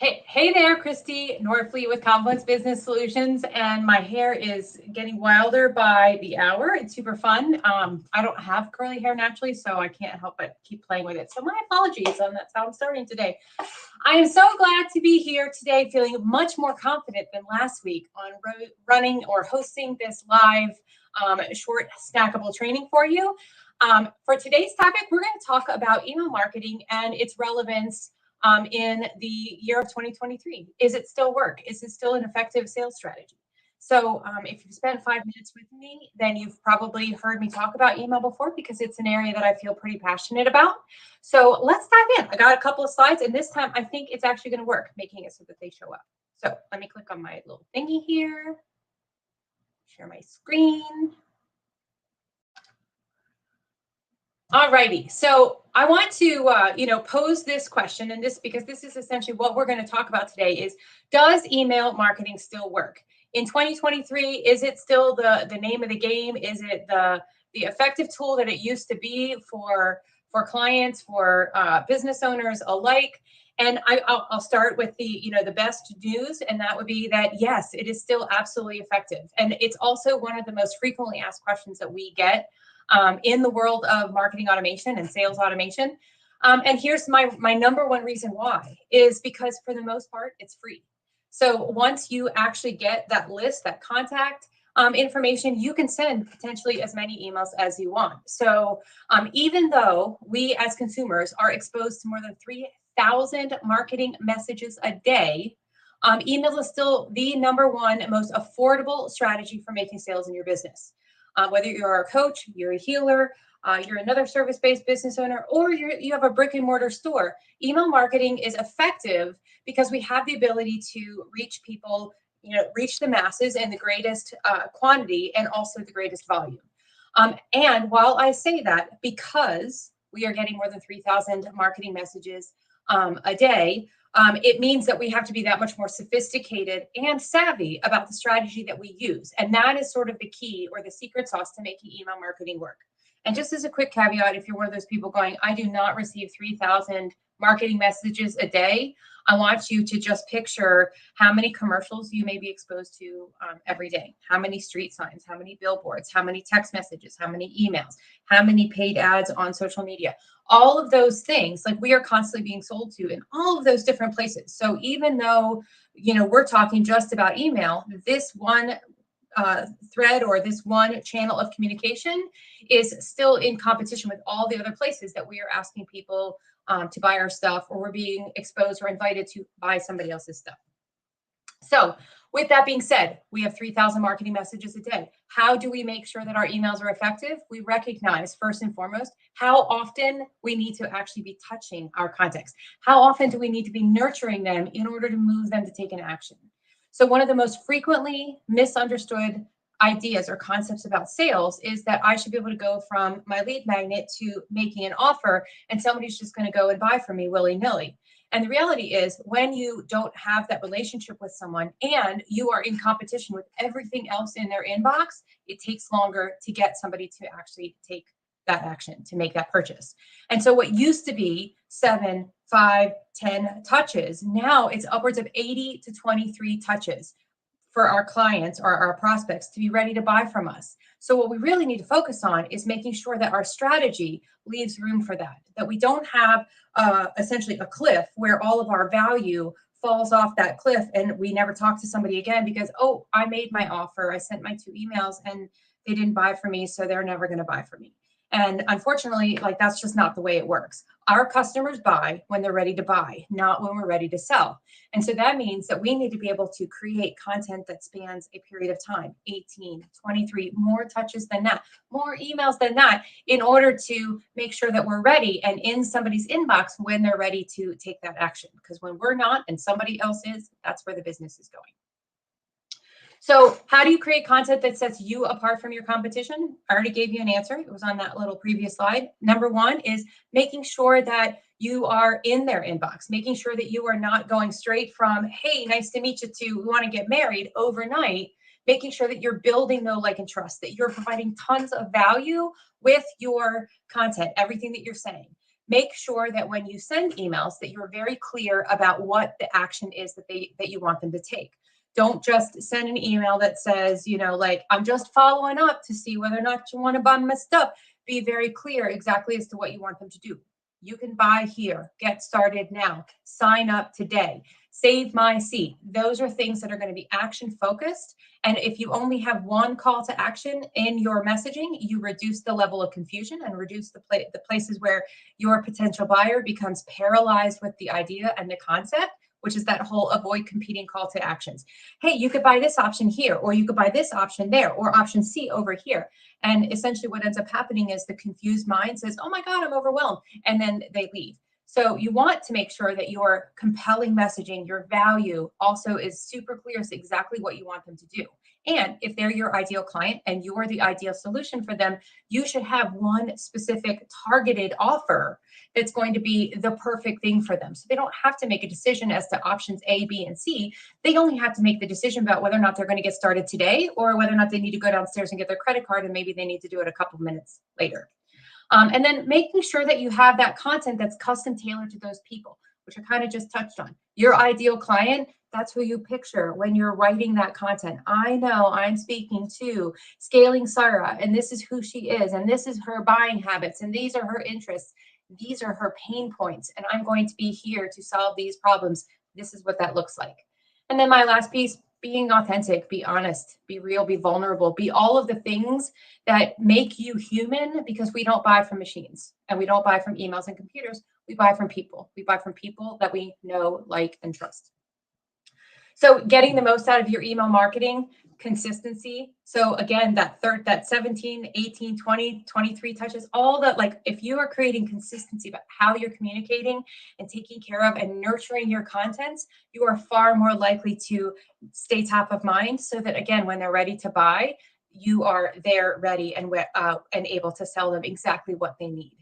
Hey there, Christy Norfleet with Confluence Business Solutions, and my hair is getting wilder by the hour. It's super fun. I don't have curly hair naturally, so I can't help but keep playing with it. So my apologies, and that's how I'm starting today. I am so glad to be here today, feeling much more confident than last week on running or hosting this live short snackable training for you. For today's topic, we're going to talk about email marketing and its relevance in the year of 2023. Is it still work? Is it still an effective sales strategy? So if you've spent 5 minutes with me, then you've probably heard me talk about email before because it's an area that I feel pretty passionate about. So let's dive in. I got a couple of slides, and this time I think it's actually going to work, making it so that they show up. So let me click on my little thingy here, share my screen. Alrighty, so I want to, pose this question, and this because this is essentially what we're going to talk about today: is does email marketing still work in 2023? Is it still the name of the game? Is it the effective tool that it used to be for clients, for business owners alike? And I'll start with the best news, and that would be that yes, it is still absolutely effective, and it's also one of the most frequently asked questions that we get in the world of marketing automation and sales automation. And here's my number one reason why is because for the most part, it's free. So once you actually get that list, that contact information, you can send potentially as many emails as you want. So even though we as consumers are exposed to more than 3,000 marketing messages a day, email is still the number one most affordable strategy for making sales in your business. Whether you're a coach, you're a healer, you're another service-based business owner, or you have a brick and mortar store, email marketing is effective because we have the ability to reach people, reach the masses in the greatest quantity and also the greatest volume. And while I say that, because we are getting more than 3,000 marketing messages a day, it means that we have to be that much more sophisticated and savvy about the strategy that we use. And that is sort of the key or the secret sauce to making email marketing work. And just as a quick caveat, if you're one of those people going, I do not receive 3,000 marketing messages a day, I want you to just picture how many commercials you may be exposed to every day, how many street signs, how many billboards, how many text messages, how many emails, how many paid ads on social media. All of those things, like we are constantly being sold to in all of those different places. So even though, we're talking just about email, this one thread or this one channel of communication is still in competition with all the other places that we are asking people to buy our stuff, or we're being exposed or invited to buy somebody else's stuff. So with that being said, we have 3,000 marketing messages a day. How do we make sure that our emails are effective? We recognize first and foremost how often we need to actually be touching our contacts. How often do we need to be nurturing them in order to move them to take an action? So one of the most frequently misunderstood ideas or concepts about sales is that I should be able to go from my lead magnet to making an offer and somebody's just going to go and buy from me willy-nilly. And the reality is when you don't have that relationship with someone and you are in competition with everything else in their inbox, it takes longer to get somebody to actually take that action, to make that purchase. And so what used to be 7, 5, 10 touches, now it's upwards of 80 to 23 touches for our clients or our prospects to be ready to buy from us. So what we really need to focus on is making sure that our strategy leaves room for that we don't have essentially a cliff where all of our value falls off that cliff and we never talk to somebody again because, oh, I made my offer, I sent my 2 emails and they didn't buy from me, so they're never going to buy from me. And unfortunately, that's just not the way it works. Our customers buy when they're ready to buy, not when we're ready to sell. And so that means that we need to be able to create content that spans a period of time, 18, 23, more touches than that, more emails than that, in order to make sure that we're ready and in somebody's inbox when they're ready to take that action. Because when we're not and somebody else is, that's where the business is going. So how do you create content that sets you apart from your competition? I already gave you an answer. It was on that little previous slide. Number one is making sure that you are in their inbox, making sure that you are not going straight from, hey, nice to meet you, to we want to get married overnight, making sure that you're building know, like, and trust, that you're providing tons of value with your content, everything that you're saying. make sure that when you send emails that you're very clear about what the action is that you want them to take. Don't just send an email that says, like, I'm just following up to see whether or not you want to buy my stuff. Be very clear exactly as to what you want them to do. You can buy here, get started now, sign up today, save my seat. Those are things that are going to be action focused. And if you only have one call to action in your messaging, you reduce the level of confusion and reduce the places where your potential buyer becomes paralyzed with the idea and the concept, which is that whole avoid competing call to actions. Hey, you could buy this option here, or you could buy this option there, or option C over here. And essentially what ends up happening is the confused mind says, oh my God, I'm overwhelmed. And then they leave. So you want to make sure that your compelling messaging, your value also is super clear as to exactly what you want them to do. And if they're your ideal client and you are the ideal solution for them, you should have one specific targeted offer that's going to be the perfect thing for them. So they don't have to make a decision as to options A, B, and C. They only have to make the decision about whether or not they're going to get started today or whether or not they need to go downstairs and get their credit card, and maybe they need to do it a couple minutes later. And then making sure that you have that content that's custom tailored to those people, which I kind of just touched on. Your ideal client, that's who you picture when you're writing that content. I know I'm speaking to Scaling Sarah, and this is who she is, and this is her buying habits, and these are her interests. These are her pain points, and I'm going to be here to solve these problems. This is what that looks like. And then my last piece, being authentic, be honest, be real, be vulnerable, be all of the things that make you human, because we don't buy from machines and we don't buy from emails and computers. We buy from people. We buy from people that we know, like, and trust. So getting the most out of your email marketing, consistency. So again, that 17, 18, 20, 23 touches, all that, like, if you are creating consistency about how you're communicating and taking care of and nurturing your contents, you are far more likely to stay top of mind, so that, again, when they're ready to buy, you are there ready and able to sell them exactly what they need.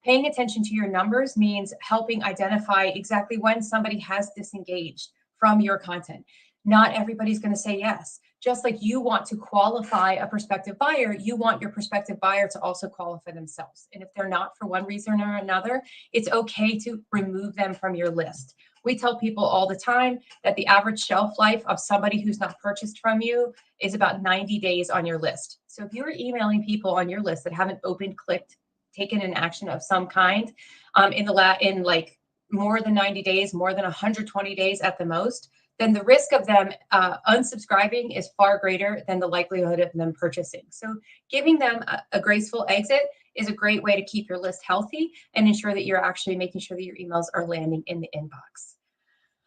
Paying attention to your numbers means helping identify exactly when somebody has disengaged from your content. Not everybody's going to say yes. Just like you want to qualify a prospective buyer, you want your prospective buyer to also qualify themselves. And if they're not for one reason or another, it's okay to remove them from your list. We tell people all the time that the average shelf life of somebody who's not purchased from you is about 90 days on your list. So if you're emailing people on your list that haven't opened, clicked, taken an action of some kind in like more than 90 days, more than 120 days at the most, then the risk of them unsubscribing is far greater than the likelihood of them purchasing. So giving them a graceful exit is a great way to keep your list healthy and ensure that you're actually making sure that your emails are landing in the inbox.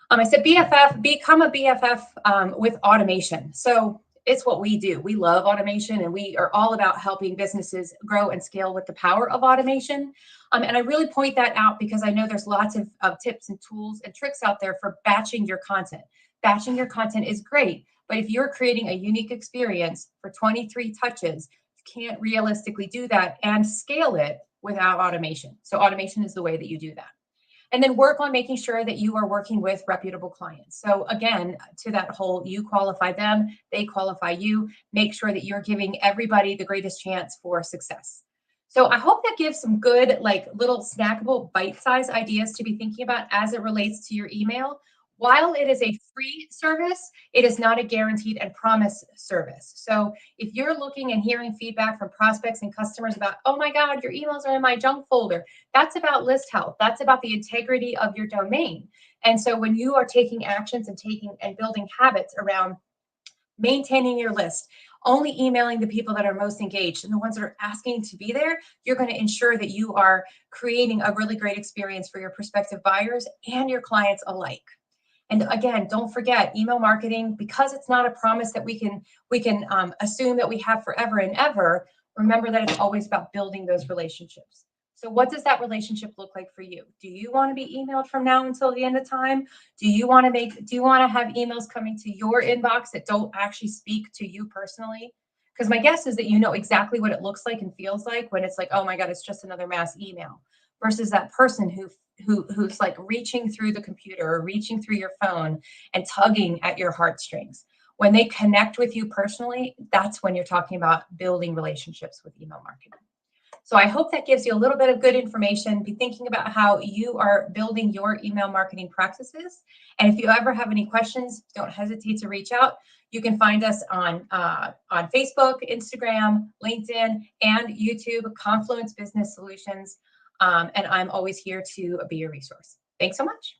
I said BFF, become a BFF with automation. So it's what we do. We love automation, and we are all about helping businesses grow and scale with the power of automation. And I really point that out because I know there's lots of tips and tools and tricks out there for batching your content. Batching your content is great, but if you're creating a unique experience for 23 touches, you can't realistically do that and scale it without automation. So automation is the way that you do that. And then work on making sure that you are working with reputable clients. So again, to that whole, you qualify them, they qualify you, make sure that you're giving everybody the greatest chance for success. So I hope that gives some good, like, little snackable bite-sized ideas to be thinking about as it relates to your email. While it is a free service, it is not a guaranteed and promised service. So if you're looking and hearing feedback from prospects and customers about, oh my God, your emails are in my junk folder, that's about list health. That's about the integrity of your domain. And so when you are taking actions and building habits around maintaining your list, only emailing the people that are most engaged and the ones that are asking to be there, you're going to ensure that you are creating a really great experience for your prospective buyers and your clients alike. And again, don't forget, email marketing, because it's not a promise that we can assume that we have forever and ever. Remember that it's always about building those relationships. So what does that relationship look like for you? Do you want to be emailed from now until the end of time? Do you want to have emails coming to your inbox that don't actually speak to you personally? Because my guess is that you know exactly what it looks like and feels like when it's like, oh my God, it's just another mass email, versus that person who's like reaching through the computer or reaching through your phone and tugging at your heartstrings. When they connect with you personally, that's when you're talking about building relationships with email marketing. So I hope that gives you a little bit of good information. Be thinking about how you are building your email marketing practices. And if you ever have any questions, don't hesitate to reach out. You can find us on Facebook, Instagram, LinkedIn, and YouTube, Confluence Business Solutions. And I'm always here to be your resource. Thanks so much.